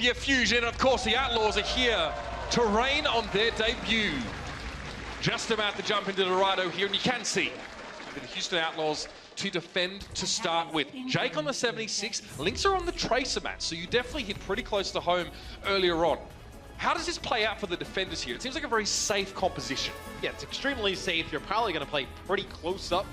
Philadelphia Fusion. Of course, the Outlaws are here to reign on their debut. Just about to jump into Dorado here, and you can see the Houston Outlaws to defend to start with. Jake on the 76, Lynx are on the Tracer match, so you definitely hit pretty close to home earlier on. How does this play out for the defenders here? It seems like a very safe composition. Yeah, it's extremely safe. You're probably going to play pretty close up,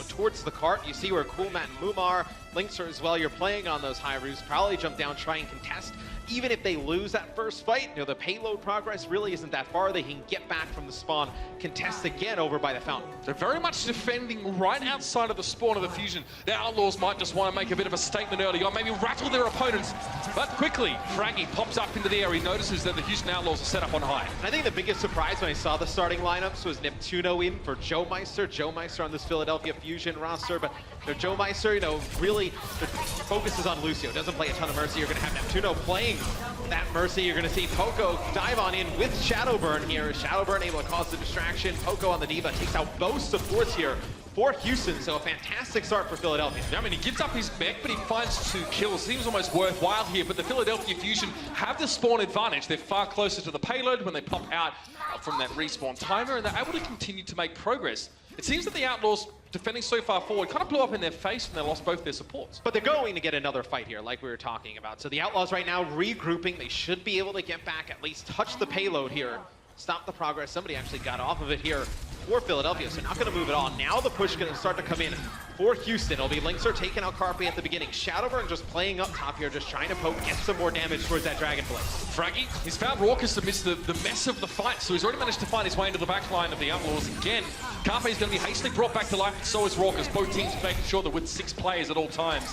towards the cart. You see where Coolmat and Moom are. Lynx are as well. You're playing on those high roofs. Probably jump down, try and contest. Even if they lose that first fight, the payload progress really isn't that far. They can get back from the spawn, contest again over by the fountain. They're very much defending right outside of the spawn of the Fusion. The Outlaws might just want to make a bit of a statement early on, maybe rattle their opponents. But quickly, Fraggy pops up into the air. He notices that the Houston Outlaws are set up on high. I think the biggest surprise when I saw the starting lineups was Neptuno in for Joe Meister. Joe Meister on this Philadelphia Fusion roster, but Joe Meister, really focuses on Lucio. Doesn't play a ton of Mercy. You're going to have Neptuno playing that Mercy. You're going to see Poco dive on in with Shadowburn here. Shadowburn able to cause the distraction. Poco on the Diva takes out both supports here for Houston, so a fantastic start for Philadelphia. I mean, he gives up his mech, but he finds 2 kills. Seems almost worthwhile here, but the Philadelphia Fusion have the spawn advantage. They're far closer to the payload when they pop out from that respawn timer, and they're able to continue to make progress. It seems that the Outlaws, defending so far forward, kind of blew up in their face when they lost both their supports. But they're going to get another fight here, like we were talking about. So the Outlaws right now regrouping. They should be able to get back, at least touch the payload here. Stop the progress. Somebody actually got off of it here for Philadelphia, so not going to move it on. Now the push is going to start to come in for Houston. It'll be Lynxer taking out Carpe at the beginning. Shadowburn just playing up top here, just trying to poke, get some more damage towards that Dragon Blade. Fraggy, he's found Raucus amidst the mess of the fight, so he's already managed to find his way into the back line of the Outlaws again. Carpe is going to be hastily brought back to life, and so is Raucus. Both teams making sure they're with 6 players at all times.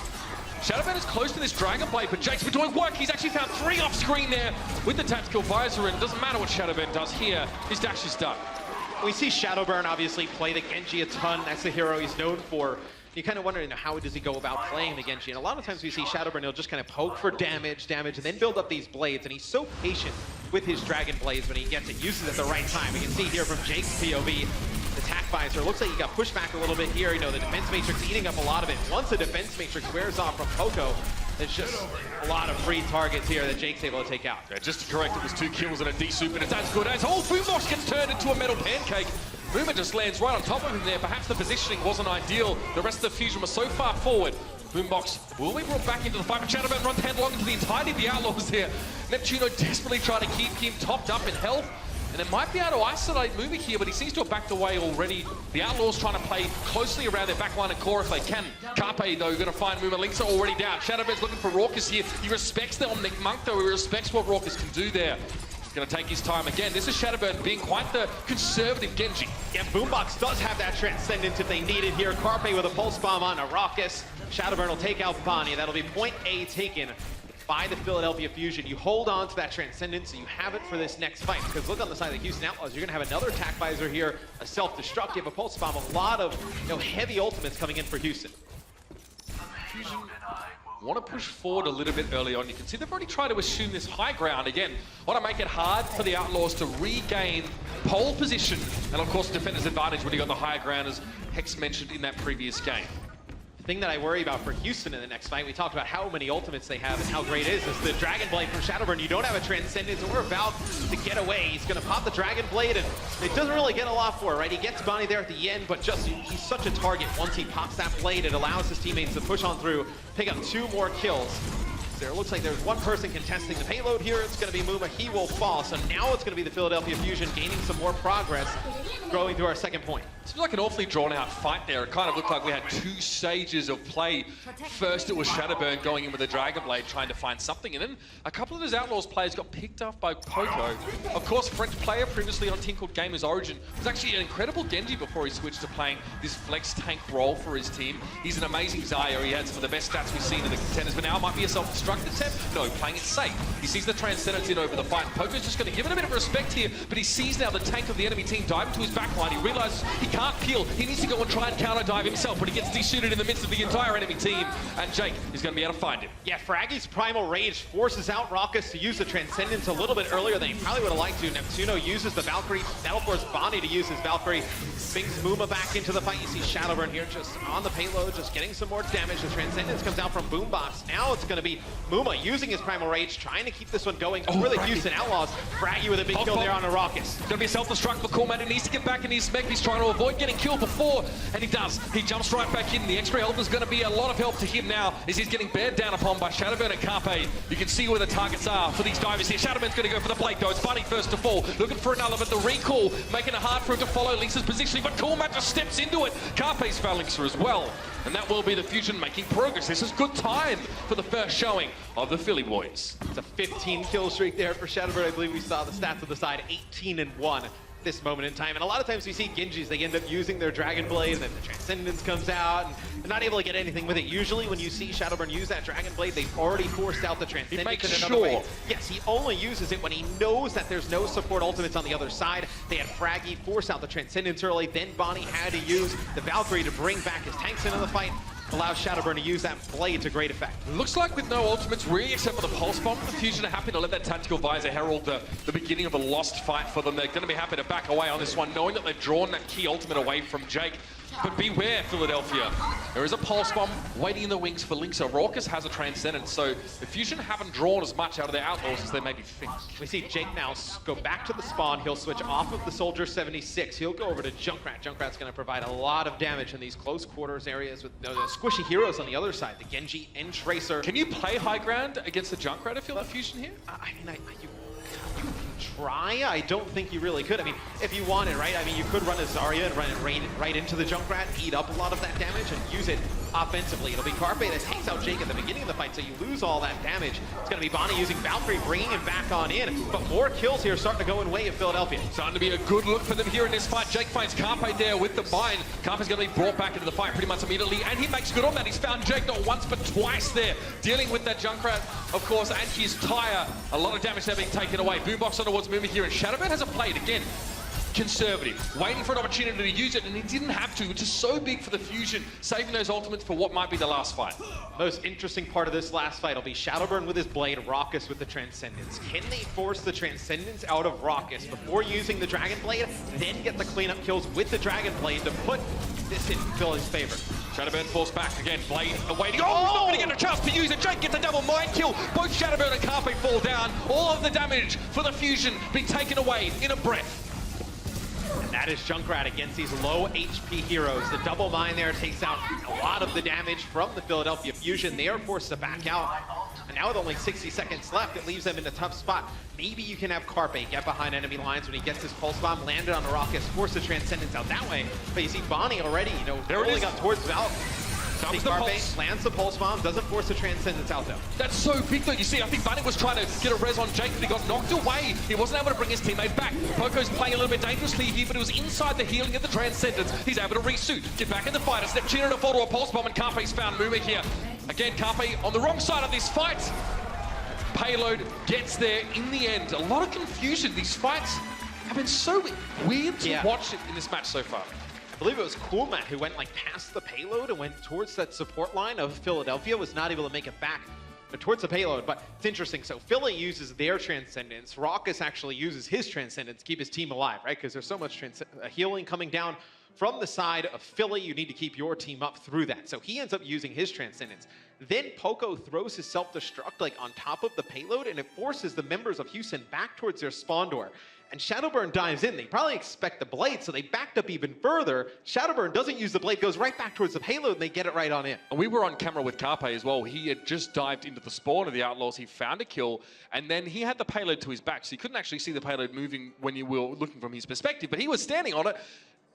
Shadowburn is close to this Dragon Blade, but Jake's been doing work. He's actually found 3 off screen there with the tactical visor, and it doesn't matter what Shadowburn does here. His dash is done. We see Shadowburn obviously play the Genji a ton. That's the hero he's known for. You kind of wonder, how does he go about playing the Genji? And a lot of times we see Shadowburn, he'll just kind of poke for damage, and then build up these blades. And he's so patient with his Dragon Blades when he gets it, uses it at the right time. We can see here from Jake's POV, the attack visor. Looks like he got pushed back a little bit here. The defense matrix eating up a lot of it. Once the defense matrix wears off from Poco, there's just a lot of free targets here that Jake's able to take out. Yeah, just to correct, it was 2 kills and a D-soup, and it's as good as Boombox gets turned into a metal pancake. Movement just lands right on top of him there. Perhaps the positioning wasn't ideal. The rest of the Fusion was so far forward. Boombox will be brought back into the fight, but Shadowburn runs headlong into the entirety of the Outlaws here. Neptuno desperately trying to keep him topped up in health. And they might be able to isolate Moomy here, but he seems to have backed away already. The Outlaws trying to play closely around their backline and core if they can. Carpe, though, going to find Moomy. Lynx are already down. Shadowburn's looking for Raucus here. He respects the Omnic Monk, though. He respects what Raucus can do there. He's going to take his time again. This is Shadowburn being quite the conservative Genji. Yeah, Boombox does have that Transcendence if they need it here. Carpe with a Pulse Bomb on a Raucus. Shadowburn will take out Bonnie. That'll be point A taken by the Philadelphia Fusion. You hold on to that Transcendence so you have it for this next fight, because look on the side of the Houston Outlaws, you're going to have another attack visor here, a self-destructive, a Pulse Bomb, a lot of heavy ultimates coming in for Houston. Fusion want to push forward a little bit early on. You can see they've already tried to assume this high ground again. Want to make it hard for the Outlaws to regain pole position, and of course defender's advantage when you got the higher ground, as Hex mentioned in that previous game. The thing that I worry about for Houston in the next fight, we talked about how many ultimates they have and how great it is the Dragon Blade from Shadowburn. You don't have a Transcendence, and we're about to get away. He's going to pop the Dragon Blade, and it doesn't really get a lot for it, right? He gets Bonnie there at the end, but he's such a target. Once he pops that blade, it allows his teammates to push on through, pick up 2 more kills. There looks like there's 1 person contesting the payload here. It's going to be Mooma. He will fall. So now it's going to be the Philadelphia Fusion gaining some more progress, growing through our second point. Seems like an awfully drawn-out fight there. It kind of looked like we had 2 stages of play. First, it was Shadowburn going in with a Dragon Blade, trying to find something, and then a couple of his Outlaws players got picked off by Poco. Of course, French player previously on a team called Gamers Origin was actually an incredible Genji before he switched to playing this flex tank role for his team. He's an amazing Zaya. He had some of the best stats we've seen in the contenders, but now it might be a self-destructive attempt. No, playing it safe. He sees the Transcendence in over the fight. Poco's just going to give it a bit of respect here, but he sees now the tank of the enemy team dive into his backline. He realizes he can't peel. He needs to go and try and counter dive himself, but he gets de-shooted in the midst of the entire enemy team, and Jake is going to be able to find him. Yeah, Fraggy's Primal Rage forces out Raucus to use the Transcendence a little bit earlier than he probably would have liked to. Neptuno uses the Valkyrie. That'll force Bonnie to use his Valkyrie. Brings Mooma back into the fight. You see Shadowburn here just on the payload, just getting some more damage. The Transcendence comes out from Boombox. Now it's going to be Muma using his Primal Rage, trying to keep this one going. Really, Houston Outlaws frag you with a big kill there on Arrakis. Gonna be a self-destruct for Coolman. He needs to get back in his mech. He's trying to avoid getting killed before, and he does. He jumps right back in. The extra health is gonna be a lot of help to him now as he's getting bared down upon by Shadowburn and Carpe. You can see where the targets are for these divers here. Shadowburn's gonna go for the blade though. It's Bunny first to fall. Looking for another, but the recall making it hard for him to follow Lisa's positioning, but Coolman just steps into it. Carpe's Phalanxer as well. And that will be the Fusion making progress. This is good time for the first showing of the Philly boys. It's a 15 kill streak there for Shadowbird. I believe we saw the stats on the side, 18-1 this moment in time. And a lot of times we see Genjis, they end up using their Dragon Blade, and then the Transcendence comes out, and they're not able to get anything with it. Usually when you see Shadowburn use that Dragon Blade, they've already forced out the Transcendence in another way. Yes, he only uses it when he knows that there's no support ultimates on the other side. They had Fraggy force out the Transcendence early, then Bonnie had to use the Valkyrie to bring back his tanks into the fight. Allows Shadowburn to use that blade to great effect. Looks like with no ultimates really except for the Pulse Bomb, the Fusion are happy to let that Tactical Visor herald the beginning of a lost fight for them. They're going to be happy to back away on this one, knowing that they've drawn that key ultimate away from Jake. But beware, Philadelphia. There is a Pulse Bomb waiting in the wings for Linksa. Raucus has a Transcendence, so the Fusion haven't drawn as much out of their Outlaws as they maybe think. We see Jake now go back to the spawn. He'll switch off of the Soldier 76. He'll go over to Junkrat. Junkrat's going to provide a lot of damage in these close quarters areas with the squishy heroes on the other side, the Genji and Tracer. Can you play high ground against the Junkrat if you're the Fusion here? I mean, you can try. I don't think you really could. I mean, if you wanted, right? I mean, you could run a Zarya and run it right into the Junkrat, eat up a lot of that damage, and use it offensively. It'll be Carpe that takes out Jake at the beginning of the fight, so you lose all that damage. It's going to be Bonnie using Valkyrie, bringing him back on in. But more kills here starting to go in way of Philadelphia. Starting to be a good look for them here in this fight. Jake finds Carpe there with the bind. Carpe's going to be brought back into the fight pretty much immediately, and he makes good on that. He's found Jake not once but twice there, dealing with that Junkrat, of course, and his tire. A lot of damage there being taken away. Boombox on towards Muma here, and Shadowburn has a plate again. Conservative, waiting for an opportunity to use it, and he didn't have to, which is so big for the Fusion, saving those ultimates for what might be the last fight. Most interesting part of this last fight will be Shadowburn with his blade, Raucus with the Transcendence. Can they force the Transcendence out of Raucus before using the Dragon Blade, then get the cleanup kills with the Dragon Blade to put this in Philly's favor? Shadowburn falls back again, Blade awaiting. Oh, he's not going to get a chance to use it. Jake gets a double mind kill. Both Shadowburn and Carpe fall down. All of the damage for the Fusion being taken away in a breath. And that is Junkrat against these low HP heroes. The double mine there takes out a lot of the damage from the Philadelphia Fusion. They are forced to back out. And now with only 60 seconds left, it leaves them in a tough spot. Maybe you can have Carpe get behind enemy lines when he gets his Pulse Bomb, land it on Arrakis, force the Transcendence out that way. But you see Bonnie already, rolling up towards Val. Carpe lands the Pulse Bomb, doesn't force the Transcendence out though. That's so big though. You see, I think Bunny was trying to get a res on Jake, but he got knocked away. He wasn't able to bring his teammate back. Poco's playing a little bit dangerously here, but it was inside the healing of the Transcendence. He's able to resuit, get back in the fight. It's Neptune to fall to a Pulse Bomb, and Carpe's found Muma here. Again, Carpe on the wrong side of this fight. Payload gets there in the end. A lot of confusion. These fights have been so weird to watch in this match so far. I believe it was Coolmat who went past the payload and went towards that support line of Philadelphia, was not able to make it back towards the payload. But it's interesting. So Philly uses their Transcendence. Raucus actually uses his Transcendence to keep his team alive, right? Because there's so much healing coming down from the side of Philly. You need to keep your team up through that. So he ends up using his Transcendence. Then Poco throws his self-destruct on top of the payload, and it forces the members of Houston back towards their spawn door. And Shadowburn dives in. They probably expect the blade, so they backed up even further. Shadowburn doesn't use the blade, goes right back towards the payload, and they get it right on in. And we were on camera with Carpe as well. He had just dived into the spawn of the Outlaws. He found a kill, and then he had the payload to his back, so he couldn't actually see the payload moving when you were looking from his perspective, but he was standing on it,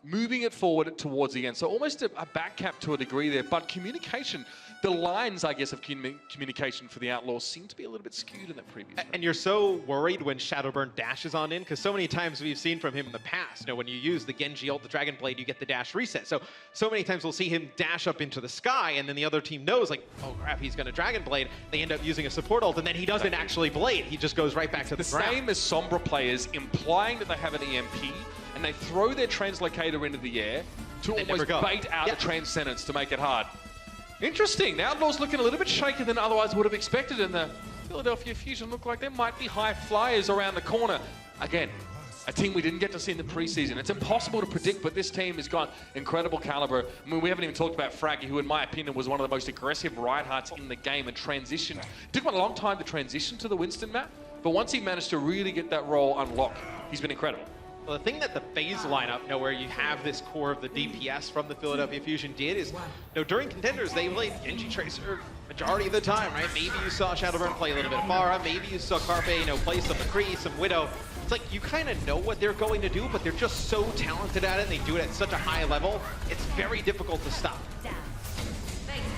moving it forward towards the end. So almost a back cap to a degree there, but communication, the lines, I guess, of communication for the Outlaws seem to be a little bit skewed in that previous round. And you're so worried when Shadowburn dashes on in, because so many times we've seen from him in the past, when you use the Genji ult, the Dragon Blade, you get the dash reset. So many times we'll see him dash up into the sky, and then the other team knows, oh crap, he's going to Dragon Blade. They end up using a support ult, and then he doesn't actually blade. He just goes right back to the ground. The same as Sombra players implying that they have an EMP, and they throw their translocator into the air to almost bait out the Transcendence to make it hard. Interesting. The Outlaws looking a little bit shaky than otherwise would have expected, and the Philadelphia Fusion look like they might be high flyers around the corner. Again, a team we didn't get to see in the preseason. It's impossible to predict, but this team has got incredible caliber. I mean, we haven't even talked about Fraggy, who in my opinion was one of the most aggressive Reinhardts in the game and transitioned. It took him a long time to transition to the Winston map, but once he managed to really get that role unlocked, he's been incredible. Well, the thing that the FaZe lineup, where you have this core of the DPS from the Philadelphia Fusion did is, during contenders, they played Genji Tracer majority of the time, right? Maybe you saw Shadowburn play a little bit of Pharah, maybe you saw Carpe, play some McCree, some Widow. It's like you kind of know what they're going to do, but they're just so talented at it, and they do it at such a high level, it's very difficult to stop.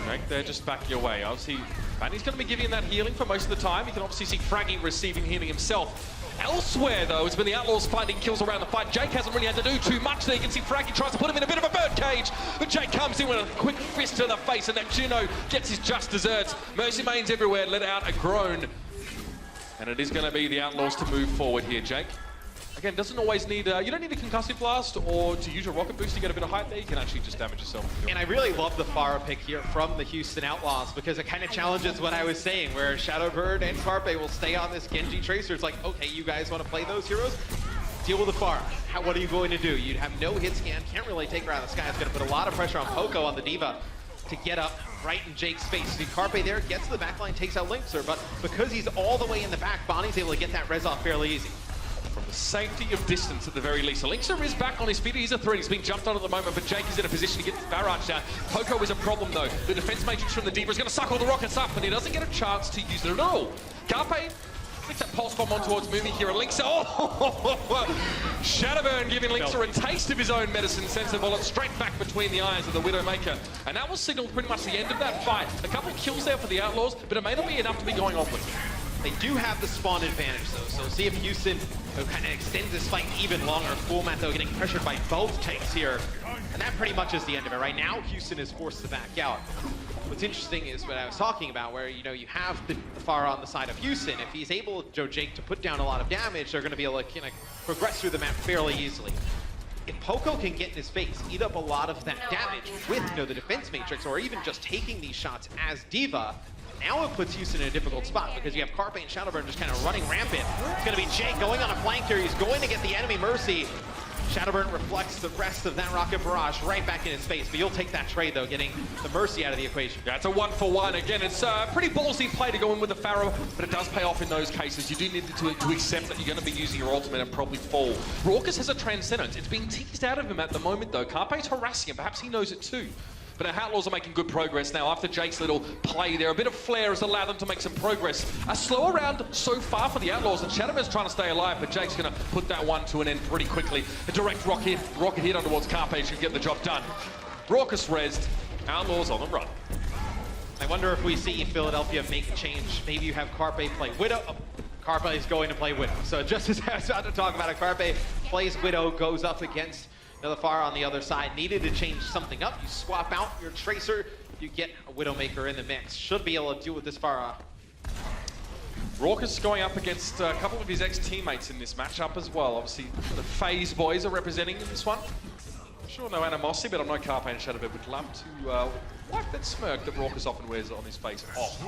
Right there, just back your way. Obviously, Manny's going to be giving him that healing for most of the time. You can obviously see Fraggy receiving healing himself. Elsewhere, though, it's been the Outlaws finding kills around the fight. Jake hasn't really had to do too much there. You can see Fraggy tries to put him in a bit of a bird cage, but Jake comes in with a quick fist to the face, and that Juno gets his just desserts. Mercy Mains everywhere, let out a groan. And it is going to be the Outlaws to move forward here, Jake. Again, doesn't always need, you don't need a concussive blast or to use your rocket boost to get a bit of height there. You can actually just damage yourself. And I really love the Pharah pick here from the Houston Outlaws because it kind of challenges what I was saying, where Shadowbird and Carpe will stay on this Genji Tracer. It's like, okay, you guys want to play those heroes? Deal with the Pharah. What are you going to do? You have no hit scan, can't really take her out of the sky. It's going to put a lot of pressure on Poco, on the Diva, to get up right in Jake's face. See, Carpe there gets to the backline, takes out Linkser, but because he's all the way in the back, Bonnie's able to get that res off fairly easy. From the safety of distance at the very least. Linkser is back on his feet. He's a threat. He's being jumped on at the moment, but Jake is in a position to get the barrage down. Poco is a problem, though. The defense matrix from the Diva is going to suck all the rockets up, and he doesn't get a chance to use it at all. Carpe flicks that pulse bomb on towards Moomy here, and Linkser, Shadowburn giving Linkser a taste of his own medicine, sends the bullet straight back between the eyes of the Widowmaker. And that will signal pretty much the end of that fight. A couple of kills there for the Outlaws, but it may not be enough to be going on with. They do have the spawn advantage, though, so see if Houston kind of extends this fight even longer. Fullmat, though, getting pressured by both tanks here, and that pretty much is the end of it. Right now, Houston is forced to back out. What's interesting is what I was talking about, where, you have the Pharah on the side of Houston. If he's able, Jake, to put down a lot of damage, they're going to be able to progress through the map fairly easily. If Poco can get in his face, eat up a lot of that damage with, the defense matrix, or even just taking these shots as Diva, now it puts Houston in a difficult spot because you have Carpe and Shadowburn just kind of running rampant. It's going to be Jake going on a flank here. He's going to get the enemy Mercy. Shadowburn reflects the rest of that rocket barrage right back in his face, but you'll take that trade, though, getting the Mercy out of the equation. Yeah, it's a 1-for-1. Again, it's a pretty ballsy play to go in with the Pharaoh, but it does pay off in those cases. You do need to accept that you're going to be using your ultimate and probably fall. Raucus has a Transcendence. It's being teased out of him at the moment, though. Carpe's harassing him. Perhaps he knows it, too. But our Outlaws are making good progress now. After Jake's little play there, a bit of flair has allowed them to make some progress. A slower round so far for the Outlaws, and Shadowburn's trying to stay alive, but Jake's going to put that one to an end pretty quickly. A direct rocket hit on towards Carpe should get the job done. Raucus rezzed, Outlaws on the run. I wonder if we see Philadelphia make a change. Maybe you have Carpe play Widow. Oh, Carpe is going to play Widow. So just as I was about to talk about it, Carpe plays Widow, goes up against the Pharah on the other side. Needed to change something up. You swap out your Tracer, you get a Widowmaker in the mix. Should be able to deal with this Pharah. Raucus going up against a couple of his ex-teammates in this matchup as well. Obviously, the FaZe boys are representing in this one. Sure, no animosity, but I know Carpe and Shadowbird would love to wipe that smirk that Raucus often wears on his face off.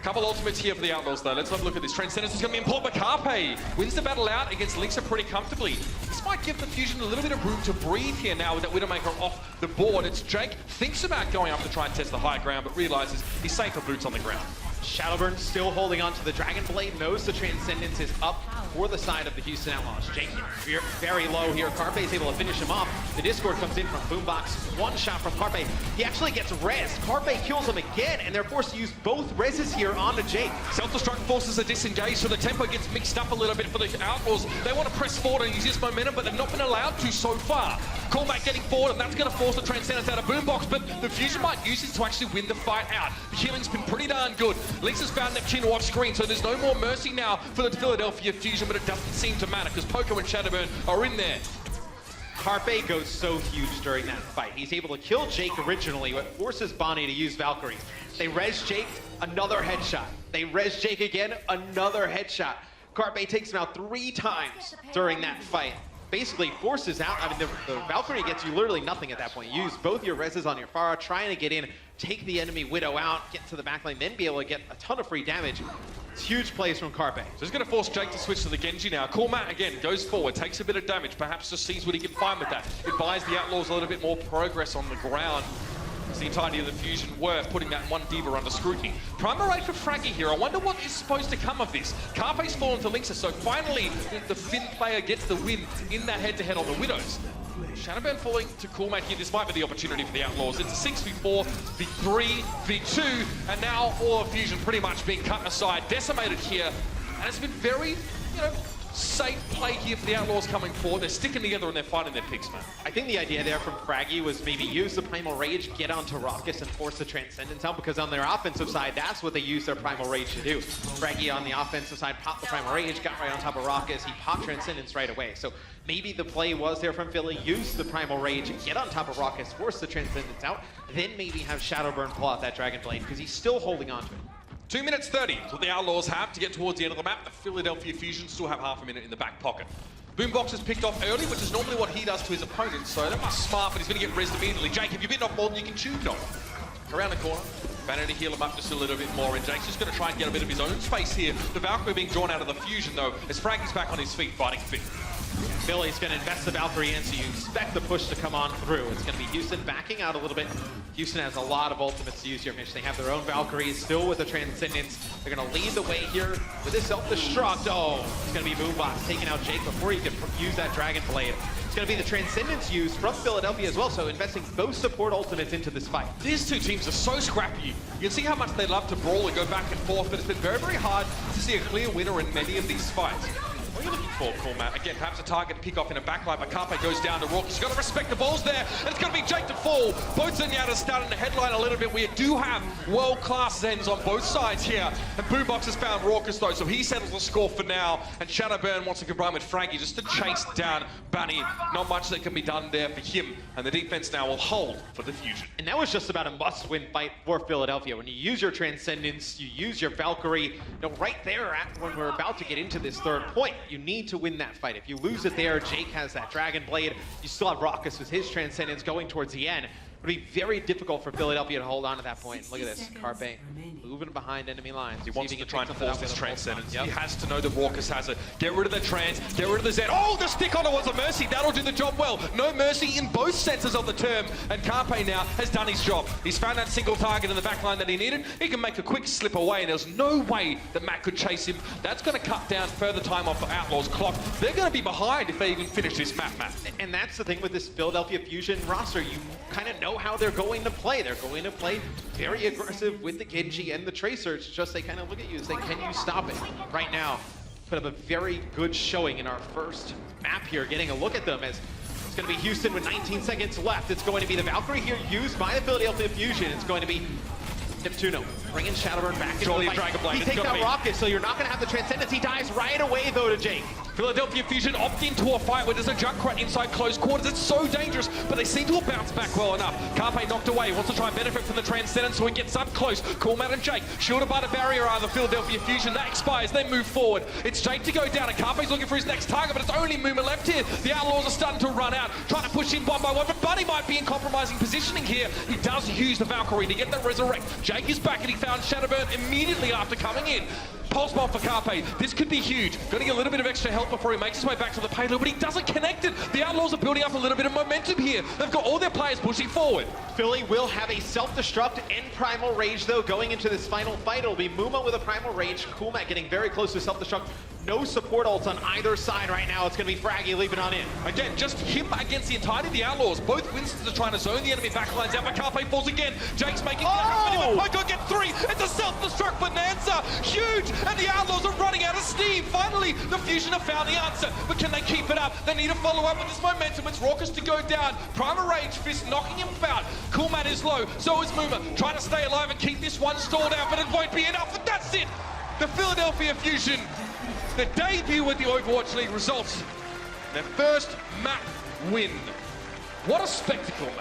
Couple ultimates here for the Outlaws, though. Let's have a look at this. Transcendence is going to be important, but Carpe wins the battle out against Linkser pretty comfortably. This might give the Fusion a little bit of room to breathe here now with that Widowmaker off the board. It's Jake thinks about going up to try and test the high ground, but realizes he's safer boots on the ground. Shadowburn still holding on to the Dragon Blade, knows the Transcendence is up for the side of the Houston Outlaws. Jake very low here. Carpe is able to finish him off. The Discord comes in from Boombox. One shot from Carpe. He actually gets rezzed. Carpe kills him again, and they're forced to use both rezzes here onto Jake. Self-destruct forces are disengaged, so the tempo gets mixed up a little bit for the Outlaws. They want to press forward and use this momentum, but they've not been allowed to so far. Callback getting forward, and that's going to force the Transcendence out of Boombox, but the Fusion might use this to actually win the fight out. The healing's been pretty darn good. Link's found Neptune off screen, so there's no more mercy now for the Philadelphia Fusion, but it doesn't seem to matter because Poco and Shadowburn are in there. Carpe goes so huge during that fight. He's able to kill Jake originally, but forces Bonnie to use Valkyrie. They res Jake, another headshot. They res Jake again, another headshot. Carpe takes him out 3 times during that fight. basically forces out. I mean, the Valkyrie gets you literally nothing at that point. You use both your reses on your Pharah, trying to get in, take the enemy Widow out, get to the backline, then be able to get a ton of free damage. It's huge plays from Carpe. So he's going to force Jake to switch to the Genji now. Cool Matt again goes forward, takes a bit of damage, perhaps just sees what he can find with that. It buys the Outlaws a little bit more progress on the ground. It's the entirety of the fusion worth putting that one D.Va under scrutiny. Primal Rage for Fraggy here. I wonder what is supposed to come of this. Carpe's fallen to Linksa, so finally the Finn player gets the win in that head-to-head on the Widows. Shadowburn falling to Cool Matt here. This might be the opportunity for the Outlaws. It's a 6v4, v3, v2, and now all of Fusion pretty much being cut aside, decimated here. And it's been very, safe play here for the Outlaws coming forward. They're sticking together and they're fighting their picks, man. I think the idea there from Fraggy was maybe use the Primal Rage, get onto Raucus, and force the Transcendence out, because on their offensive side, that's what they use their Primal Rage to do. Fraggy on the offensive side popped the Primal Rage, got right on top of Raucus, he popped Transcendence right away. So maybe the play was there from Philly, use the Primal Rage, get on top of Raucus, force the Transcendence out, then maybe have Shadowburn pull out that Dragon Blade, because he's still holding on to it. 2 minutes 30 is what the Outlaws have to get towards the end of the map. The Philadelphia Fusion still have half a minute in the back pocket. Boombox is picked off early, which is normally what he does to his opponents, so that was smart, but he's going to get rezzed immediately. Jake, if you've bitten off more than you can chew, no. Around the corner, Vanity heal him up just a little bit more, and Jake's just going to try and get a bit of his own space here. The Valkyrie being drawn out of the Fusion, though, as Fraggy's back on his feet fighting Finn. Philly's going to invest the Valkyrie in, so you expect the push to come on through. It's going to be Houston backing out a little bit. Houston has a lot of ultimates to use here, Mitch. They have their own Valkyries, still with the Transcendence. They're going to lead the way here with this self-destruct. Oh, it's going to be Moonbox taking out Jake before he can use that Dragon Blade. It's going to be the Transcendence used from Philadelphia as well, so investing both support ultimates into this fight. These two teams are so scrappy. You can see how much they love to brawl and go back and forth, but it's been very, very hard to see a clear winner in many of these fights. What are you looking for, Cool Matt? Again, perhaps a target to pick off in a backline, but Carpe goes down to Raucus. You've got to respect the balls there, and it's going to be Jake to fall. Both Zenyatta's starting to headline a little bit. We do have world-class Zens on both sides here, and Boombox has found Raucus, though, so he settles the score for now, and Shadowburn wants to combine with Fraggy just to chase down Bunny. Not much that can be done there for him, and the defense now will hold for the Fusion. And that was just about a must-win fight for Philadelphia. When you use your Transcendence, you use your Valkyrie, right there when we're about to get into this third point, you need to win that fight. If you lose it there, Jake has that Dragon Blade. You still have Raucus with his Transcendence going towards the end. It'll be very difficult for Philadelphia to hold on to that point. Look at this, Carpe moving behind enemy lines. He wants to try and force this Transcendence. Yep. He has to know that Raucus has it. Get rid of the Trans, get rid of the Zen. Oh, the stick on it was a Mercy. That'll do the job well. No Mercy in both senses of the term, and Carpe now has done his job. He's found that single target in the backline that he needed. He can make a quick slip away, and there's no way that Matt could chase him. That's going to cut down further time off the Outlaws clock. They're going to be behind if they even finish this map, Matt. And that's the thing with this Philadelphia Fusion roster. You kind of know how they're going to play. They're going to play very aggressive with the Genji and the Tracer. It's just they kind of look at you and say, can you stop it? Right now, put up a very good showing in our first map here, getting a look at them as it's going to be Houston with 19 seconds left. It's going to be the Valkyrie here used by the Philadelphia Fusion. It's going to be Neptuno bringing Shadowburn back into the fight. He takes out Raucus, so you're not going to have the Transcendence. He dies right away, though, to Jake. Philadelphia Fusion opt into a fight where there's a Junkrat inside close quarters. It's so dangerous, but they seem to have bounced back well enough. Carpe knocked away, wants to try and benefit from the Transcendence, so he gets up close. Cool Matt and Jake, shielded by the barrier are the Philadelphia Fusion. That expires, they move forward. It's Jake to go down, and Carpe's looking for his next target, but it's only Muma left here. The Outlaws are starting to run out, trying to push in one by one, but Buddy might be in compromising positioning here. He does use the Valkyrie to get the resurrect. Jake is back, and he found Shadowburn immediately after coming in. Pulse bomb for Carpe. This could be huge. Going to get a little bit of extra help before he makes his way back to the payload, but he doesn't connect it. The Outlaws are building up a little bit of momentum here. They've got all their players pushing forward. Philly will have a self-destruct and Primal Rage, though, going into this final fight. It'll be Muma with a Primal Rage. Cool Matt getting very close to self-destruct. No support ults on either side right now. It's going to be Fraggy leaving on in. Again, just him against the entirety of the Outlaws. Both Winstons are trying to zone the enemy backlines out, but Carpe falls again. Jake's making Poco get 3. It's a self-destruct bonanza. Huge, and the Outlaws are running out of steam. Finally, the Fusion have found the answer, but can they keep it up? They need to follow up with this momentum. It's Raucus to go down. Primal Rage Fist knocking him out. Cool Matt is low, so is Muma. Trying to stay alive and keep this one stalled out, but it won't be enough, and that's it. The Philadelphia Fusion, the debut with the Overwatch League results, their first map win. What a spectacle, man.